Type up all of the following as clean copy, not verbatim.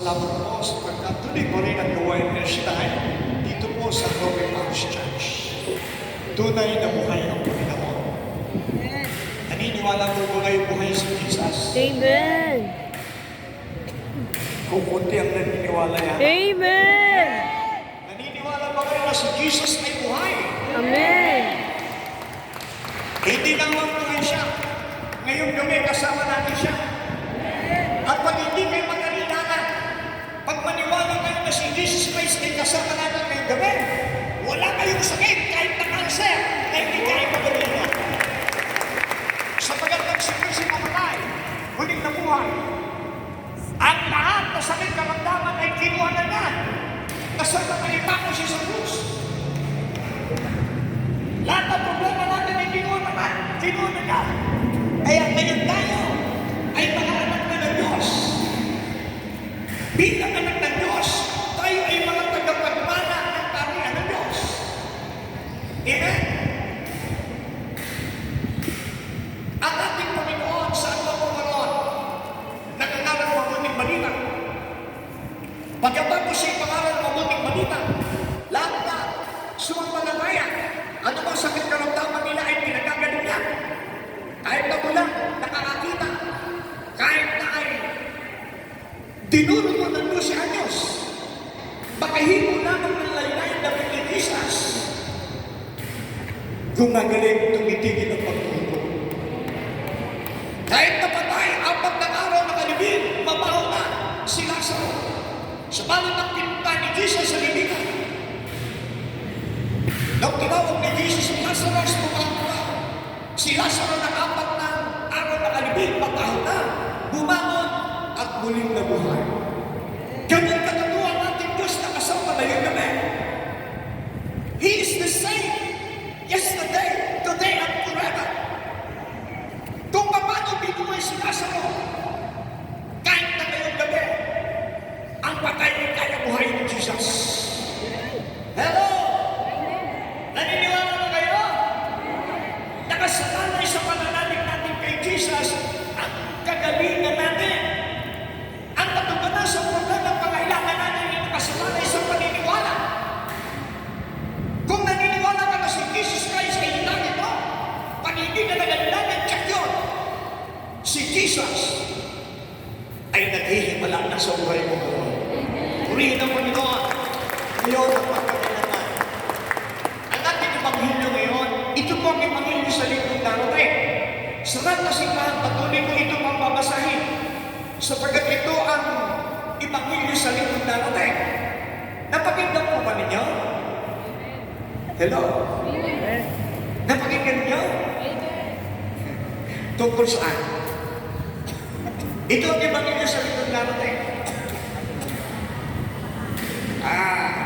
Salamat po sa pagkatuloy mo rin ang gawain ng Shrine dito po sa Holy House Church. Tunay na buhay ang Panginoon. Naniniwala mo ba kayo buhay sa Jesus? Amen. Kung kunti ang naniniwala yan. Amen. Naniniwala ba kayo na si Jesus ay buhay? Amen. Hindi lang buhay siya. Ngayong gabi kasama natin siya. At pag hindi kayo mag-alala, pag maniwala kayo na si Jesus Christ ay kasama natin ngayong gabi, wala kayong sakit kahit na cancer na hindi kayo mag-alala. Sapagat nagsikir si mamatay, huling nabuhay. Ang lahat na sakit karamdaman ay kinuha na na. Kasama kalipa ko siya sa krus. Lahat ng problema natin ay kinuha na na. Kinuha na na. Kaya ngayon tayo ay mga anak na ng Diyos. Bilang anak ng Diyos, tayo ay mga tagapagmana ng kaharian ng Diyos. Amen? Ang ating Panginoon saan ba po ngayon? Nangangaral mabuting balita. Pagkatapos siya pangaral mabuting balita, lahat na sumampalataya, ano bang sakit karamdaman nila ay pinagagaling niya. Kahit na walang nakakakita, kahit na ay tinuro mo ng 12 anyos, makahimo lamang ng laylay na may Jesus, gumagaling, tumitigil ang pagturo. Kahit na patay, 4 na araw nakalibing, mabaho na si Lazaro. Subalit ang pinunta ni Jesus sa libingan. Nung tinawag ni Jesus si Lazarus, bumangon. Si Lazaro na 4 na araw nakalibing, mabaho na, bumangon at muling nabuhay. Ganyan katatuwa natin Diyos na kasama na yung gabi. He is the same yesterday, today, and forever. Kung paano binuhay si Lazaro, kahit na ngayong gabi, ang patay ay kaya buhay ni Jesus. Hello! Naniniwala na kayo? Nakasalalay sa pananalig natin kay Jesus ang kagalingan natin. Ang katubanan sa problema ng pangailangan natin ay nakasalalay sa paniniwala. Kung naniniwala ka na si Jesus Christ ay hinagin mo, pag hindi ka nagalilangan, check yun. Si Jesus ay naghihimala na sa buhay mo. Purihin ang Panginoon. Ngayon ang pagkakailangan. Ang ating Ebanghelyo ngayon, ito po ang Ebanghelyo sa linggong darating. Sarap na simbahan, patuloy ko ito pang babasahin. Sapagkat ito ang Ebanghelyo sa linggong darating. Napakinggan po ba ninyo? Hello? Napakinggan ninyo? Tungkol saan? Ito ang Ebanghelyo sa linggong darating.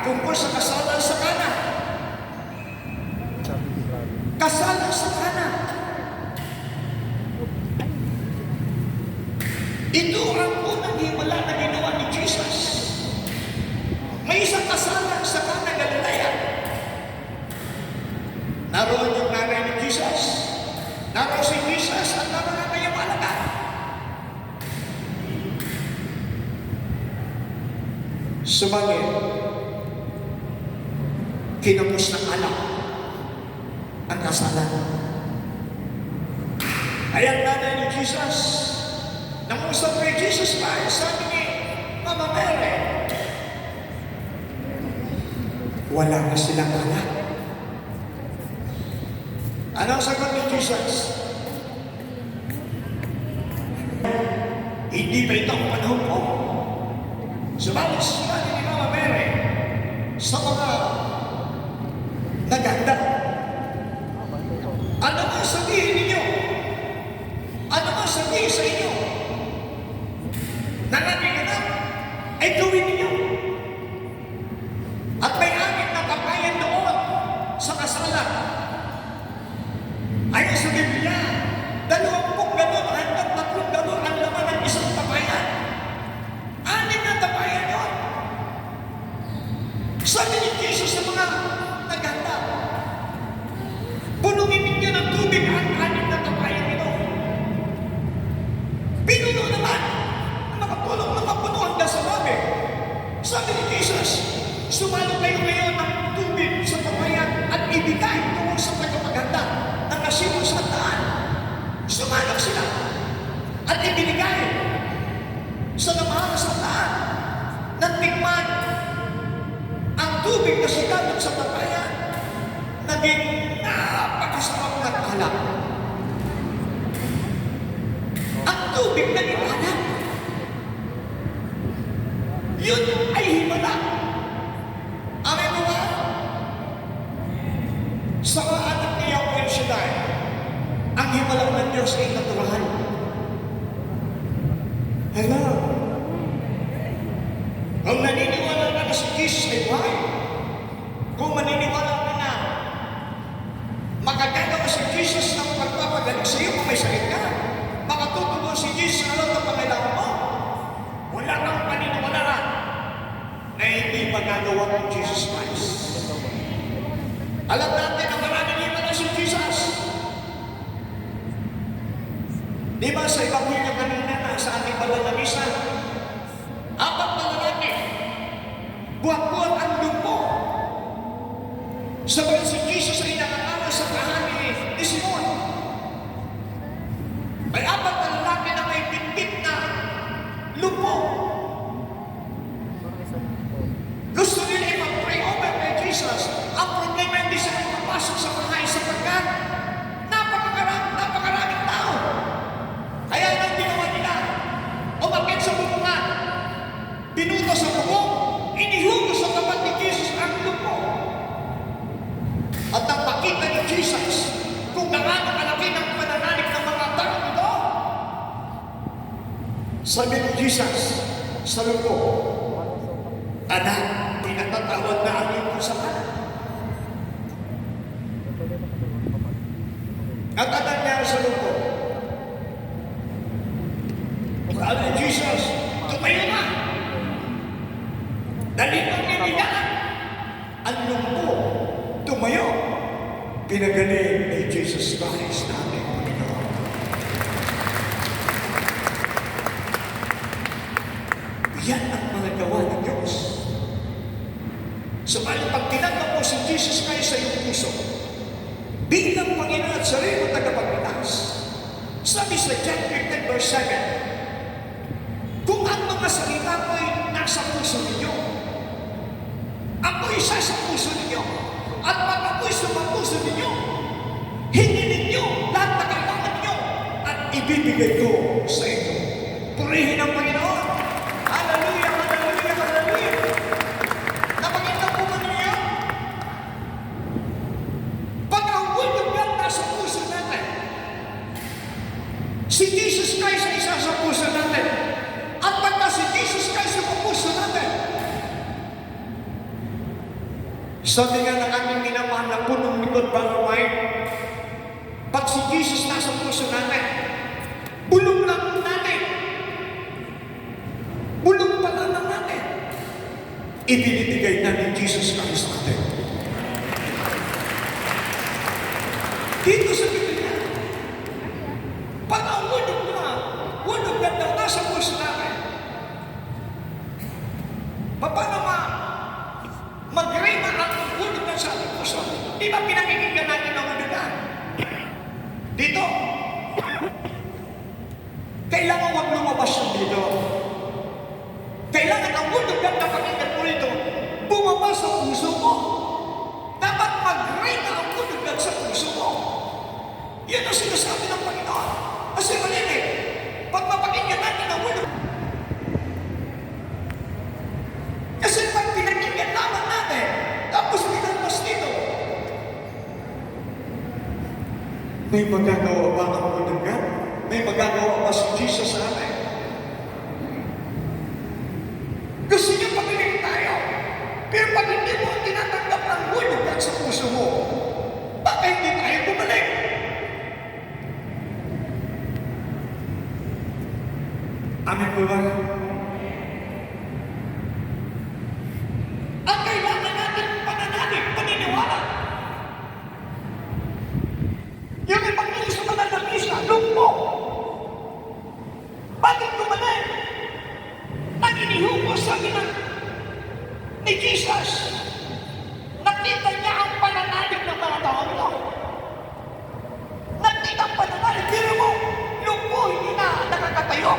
Tungkol sa kasalan sa Kana. Kasalan sa Kana. Ito ang unang himala na ginawa ni Jesus. May isang kasalan sa Kana, Galilea. Naroon yung nanay ni Jesus. Naroon si Jesus at naroon ang kanyang alaga. Sumangit, kinapos ng anak ang kasalanan. Ay ang nanay ni Jesus, nangusap kay Jesus pa, sabi ni Mama Mary, wala na silang anak. Anong sagot ni Jesus? Hindi ba ito ang panahon ko? Subalit sinabi ni Mama Mary sa mga naganda, ano nga sabihin ninyo? Ano nga sabihin sa inyo? Nanganiganak ay gawin ninyo. At may amin na kapayan doon sa kasalan. Ayon sa Biblia, 20 galon hanggang 3 galon ang laman ng isang kapayan. 6 na kapayan yun. Sabi ni Jesus, Jesus, sumalo kayo ngayon ng tubig sa pamayan at ibigay tungo sa tagapaganda ng nasimong santaan. Sumalo sila at ibinigay sa namahal na santaan ng tikman ang tubig na sigalat sa pamayan. Naging napakasarap na alak. Ang tubig na iwanan, yun ay himala. Amen mo ba? Sa mga anak ni Yahweh El Shaddai, ang himala ng Diyos ay natural. Hello? Kung naniniwala ka na si Jesus ay buhay, kung maniniwala ka na makagagawa si Jesus ng pagpapagaling sa iyo kung may sakit ka, makatutulong si Jesus sa lahat ng pangailangan mo, wala kang paniniwalaan na hindi magagawa ng Jesus Christ. Alam natin ang maraming himala si Jesus. Di ba sa Ebanghelyo kanina na sa ating banal na misa, 4 na lalaki, buhat-buhat ang lumpo. Sabay si Jesus ay nakakala sa kahani ni Simon. May 4 na lalaki na may bitbit na lumpo. Gusto nila ipag-pray over kay Jesus. Ang problema hindi sila mapasok sa bahay sapagkat napakaraming tao. Kaya nang ginawa nila, umakyat sa bubungan, pinuto sa bubong, inihugos sa tapat ni Jesus ang lumpo. At nang makita ni Jesus kung gaano kalaki ng pananalig ng mga tao ito, sabi ni Jesus sa lumpo, anak, pinatatawad na ang iyong kasalanan. At anong nangyari sa lumpo? Sabi ni Jesus, tumayo na. Dali ang nibigyan. Ang lumpo, tumayo. Pinagaling ni Jesus Christ natin, Panginoon. Yan ang mga gawa ng Diyos. Subalit pag tinanggap mo si Jesus Christ sa iyong puso, bilang Panginoon at sarili mo tagapagligtas, sabi sa John 15 verse 7, kung ang mga salita ko ay nasa puso ninyo, ako isa sa puso ninyo, at pag ako'y sumapuso ninyo, hindi ninyo lahat na kailangan ninyo, at ibibigay ko sa inyo. Purihin ang Panginoon. Hallelujah, hallelujah, hallelujah. Napakita po ba ninyo? Pag ang word yan nasa puso natin, si Jesus Christ ay isa sa puso natin, at pagka si Jesus Christ sa puso natin, sabi nga ng aming minamahal na punong likod Baraway, pag si Jesus nasa puso natin, bulong lang natin, bulong pa lang natin, ibinibigay na ni Jesus Christ natin. Dito sa Biblia, pag ang wulog na daw nasa puso natin, paano mag-rema ang wulog na sa ating puso? Di ba pinakikinggan natin ang wulog na? Dito, kailangan wag lumabas yung dito. Kailangan ang wulog na napakinggan mo rito, bumaba sa puso mo. Dapat mag-rema ang wulog na sa puso mo. Yan ang sinasabi ng Panginoon. Kasi malinig, pag mapakinggan natin ang wulog, kasi pag pinakinggan naman natin, tapos pinalmas dito, may magagawa ba ang wulog na? May magagawa ba si Jesus sa atin? Gusto niyo pakinig tayo, pero pag hindi mo tinatanggap ang wulog na sa puso mo, baka hindi tayo bumalik. Amen po ba? Ang kailangan natin pananalig, paniniwala. Yung ipag-ilis sa banal na misa, lumpo. Bakit gumaling? Nag-inihugos, sabi ni Jesus, nakita niya ang pananalig ng mga tao nito. Nakita ang pananalig. Pero mo, yung po hindi na nakakatayo.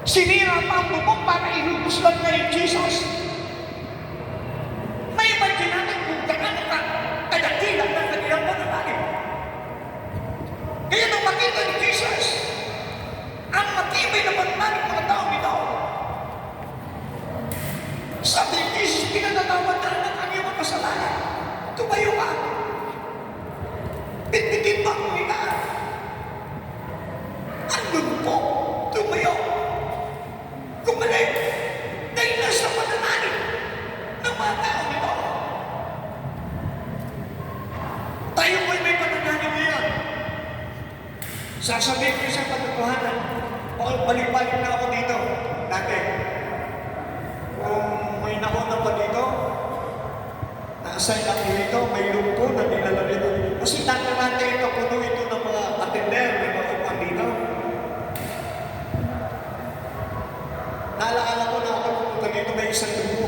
Sinira pa ang bubong para ihubos lang na yung Jesus. May imagine natin kung gaano ka kadakilang ng kanilang pananalig. Kaya nung makita ni Jesus, ang matibay na pananalig ng mga tao nito, sabi ni Jesus, pinanatawad na ng ang iyong kasalanan. Tumayo ka. Bitbitin mo ang higaan. Andun po, tumayo. Gumaling. Dahil nasa pananalig ng mga tao nito. Tayo po'y may pananalig ngayon. Sasabihin ko sa katotohanan, balik-balik na ako dito. Dati, kung may nauna pa dito, na-assign ako dito, may lumpo na dinala dito. Kasi dati natin ito, puno ito ng mga attender, may mga upan dito. Naalala ko na ako pumunta dito, may isang lumpo.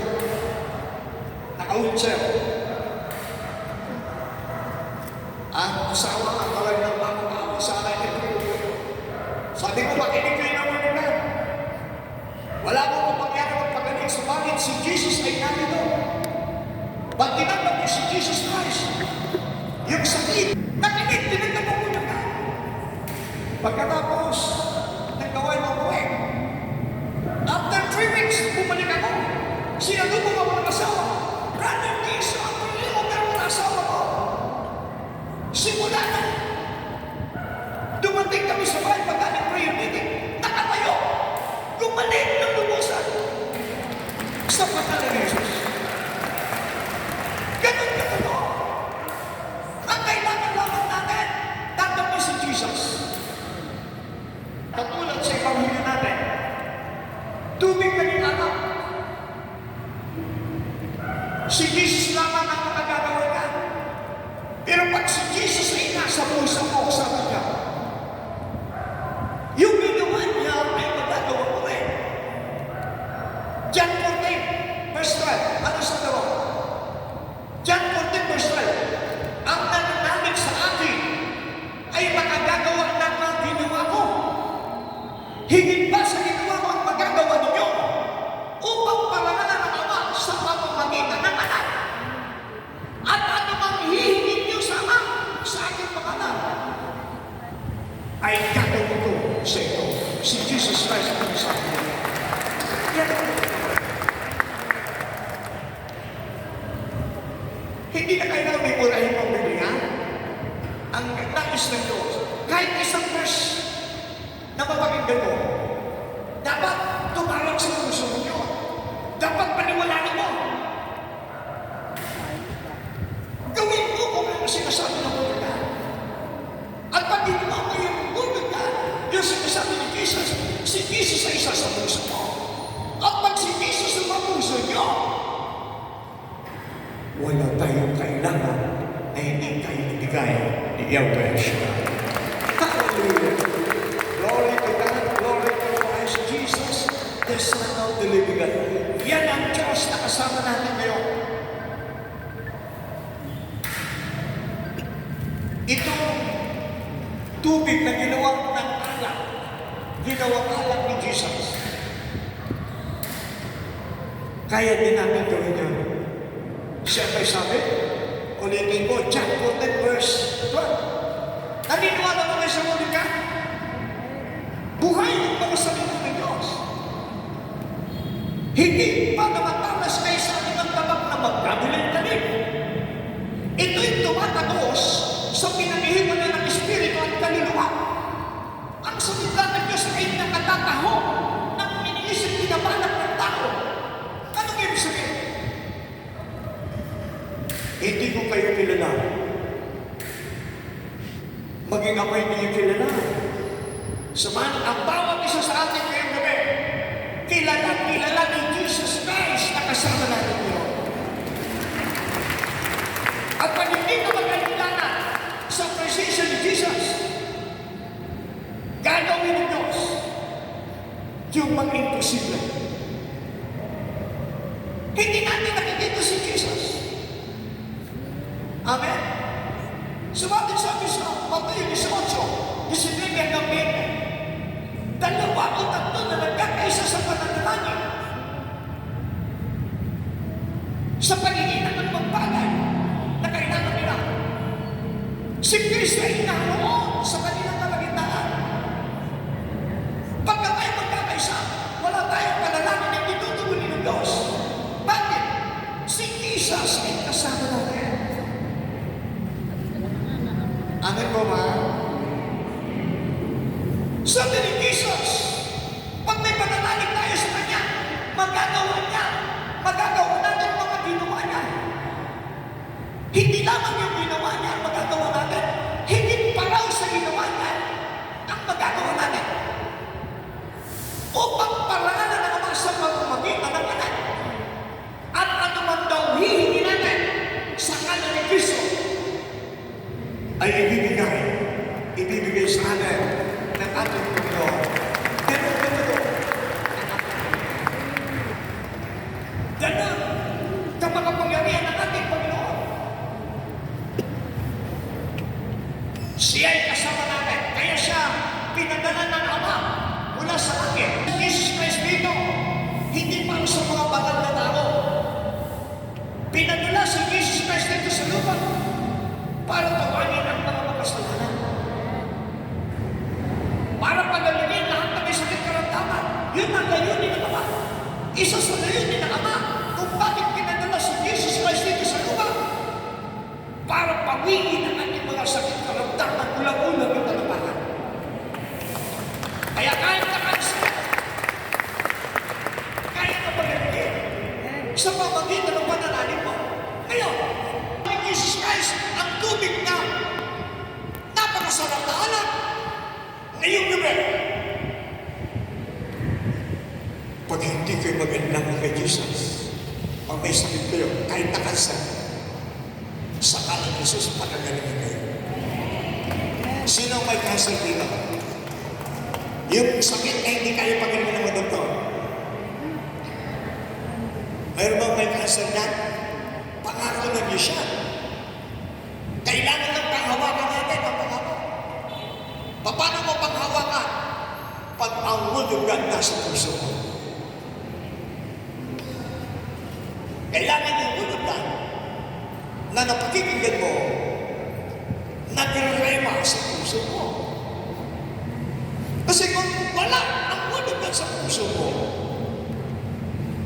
Naka-wheelchair. Ang asawa ang tawag ng bagong ako sa akin ito. Sabi ko, makinig kayo naman nila. Wala ko kung mangyari magpagaling sa bakit si Jesus ay narito. Pag tinanggap niyo si Jesus Christ, yung sakit, nakinig, tinanggap mo na ka. Pagkatapos, nagkaway ng buhay. After 3 weeks, bumalik ako. Sinalubong ako ng asawa. Brother, Jesus, ako yung ng asawa ko. Simula na. Dumating kami sa bahay pagkaling prayer meeting. Nakatayo. Gumaling ng lumusan. Sa pangalan ni Jesus. Ganun ka ito. Ang kailangan lamang natin, tanggapin si Jesus. Katulad sa ipamilya natin, tubig na nilalang. Si Jesus lamang ang makagagawa ka. Pero pag si Jesus ay nasa puso mo, sabi niya, yung ginawa niya ay magagawa ko rin. John 14, verse 12. Ano sa dawa? John 14, verse 12. Ang nananalig sa akin ay makagagawa ng mga ginawa ko. Higit pa sa ginawa ko ang magagawa ninyo upang parangalan ng Ama sa pamamagitan ng anak. At ano mang hihingin niyo sa Ama sa aking pangalan ay gagawin ko sa ito. Si Jesus Christ ang sabi niya. Yan. Hindi na kailangan may murahin mong bibigyan. Ang nais ng Diyos, kahit isang verse na mapakinggan mo, dapat tumarang sa puso mo yun. Dapat paniwalaan mo. Gawin mo kung ano sinasabi ng Biblia. At pag ginawa mo yung Biblia, yung sinasabi ni Jesus, si Jesus ay isa sa puso mo. At pag si Jesus ang puso niyo, wala tayong kailangan na hindi tayo ibigay ni Yahweh Shua. Hallelujah! Glory to God, glory to Christ Jesus, the Son of the living God. Yan ang Diyos na kasama natin ngayon. Itong tubig na ginawang ng alak, ginawang alak ni Jesus. Kaya din natin gawin yun. Siya may sabi, ulitin ko, John 14 verse 12. Naniniwala mo na sa ulit ka? Buhay yung mga salita ng Diyos. Hindi pa namatalas kayo sa ating tabak na magkabilang talim. Ito'y tumatagos sa pinangihimalan ng Espiritu at kaluluwa. Ang salita ng Diyos ay nakatataho ng iniisip kinabalak ng tao. Anong ibig sabihin? Hindi ko kayo kilala. Maging ako'y hindi kilala. Saman, ang bawat isa sa atin ngayong gabi, kilala ni Jesus Christ na kasama natin yun. At pag hindi ka magkalilanan sa presensya ni Jesus, gagawin ng Diyos yung mga imposible. Hindi natin nandito si Jesus. Amen. Sumabi sa Mateo 18, 19 hanggang 20. Dalawa o tatlo na nagkakaisa sa pananalangin. Sa pag-iingat ng bagay na kailangan nila. Si Kristo ay naroon sa kanilang kalagitnaan. Pagka tayo magkakaisa, wala tayong panalangin na itutugunin ng Diyos. Bakit? Si Jesus ay kasama natin. Amen po ba? Sabi ni Jesus, pag may pananalig tayo sa Kanya, magagawa niya. Magagawa natin ang mga ginawa niya. Hindi lamang yung ginawa niya ang magagawa natin. Hindi pa raw sa ginawa niya ang magagawa natin. Upang paralan ang mga sa pamamagitan ng anak. At ano man daw hihingi natin sa kanan ni Kristo ay ibibigay sa atin ng ating Panginoon. Ganun ang makapangyarihan ng ating Panginoon. Siya ay kasama natin. Kaya siya pinadala ng Ama mula sa akin. Jesus Christ dito, hindi para sa mga banal na tao. Pinadala si Jesus Christ dito sa lupa para tawagin ang mga makasalanan. Para pagalingin lahat ng may sakit karamdaman. Yun ang layunin ng Ama. Isa sa layunin ng Ama kung bakit pinadala si Jesus Christ dito sa lupa para pawiin ang ating mga sakit karamdaman ulang-ulang yung talapakan. Kaya kahit na kansa, kaya na pagalingin sa pamagitan ng pananalig mo. Ngayon, ang Jesus Christ ang tubig na napakasarap na alam ngayong gabi. Pag hindi kayo mag-inlang kay Jesus, pag may sakit kayo, kahit na kansa, sa kanan ni Jesus, pagagalingin kayo. Sino may kansa dito? Yung sakit na hindi kayo pagagalingin ng mga doktor. Mayroon bang may kansa niyan? Pangako na niyo siya. Kailangan ng panghawakan natin ang pangako. Paano mo panghawakan? Pag ang hulugan nasa puso mo. Kailangan yung hulugan na napakikinggan mo, nagre-rema sa puso mo. Kasi kung wala ang hulugan sa puso mo,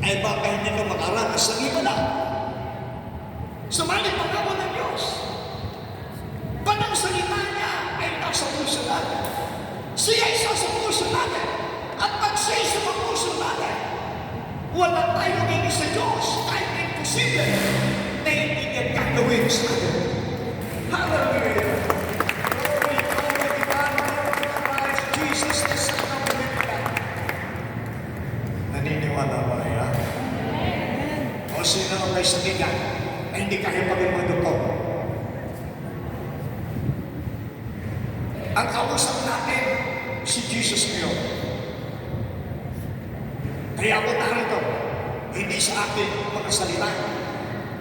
ay baka hindi ka makaranas ng himala. Sumalit pangako ng Diyos. Pag ang salita niya ay nasa puso natin, siya ay sa puso natin. At pag siya ay sa puso natin, wala tayong hindi sa Diyos kahit imposible na hindi niya gagawin sa atin. Hallelujah! Glory, glory, glory, Christ Jesus, the Son of the living God. Naniniwala ba kaya? O sino ang may sakitan na hindi kaya pag-imundo ko? Ang kausap natin, si Jesus ngayon. Kaya ako narito, hindi sa akin mga salita.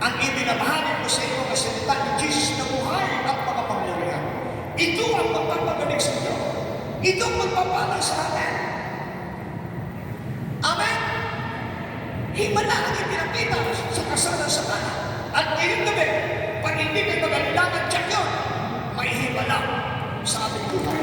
Ang ibinabahagi ko sa iyo ang salita ni Jesus na buhay at makapangyarihan. Ito ang magpapagaling sa inyo. Ito ang magpapalang sa atin. Amen? Himala ang ipinakita sa kasalan sa kanan. At ngayon gabi, pag hindi may magalilangan, tiyak yun, may himala sa ating buhay.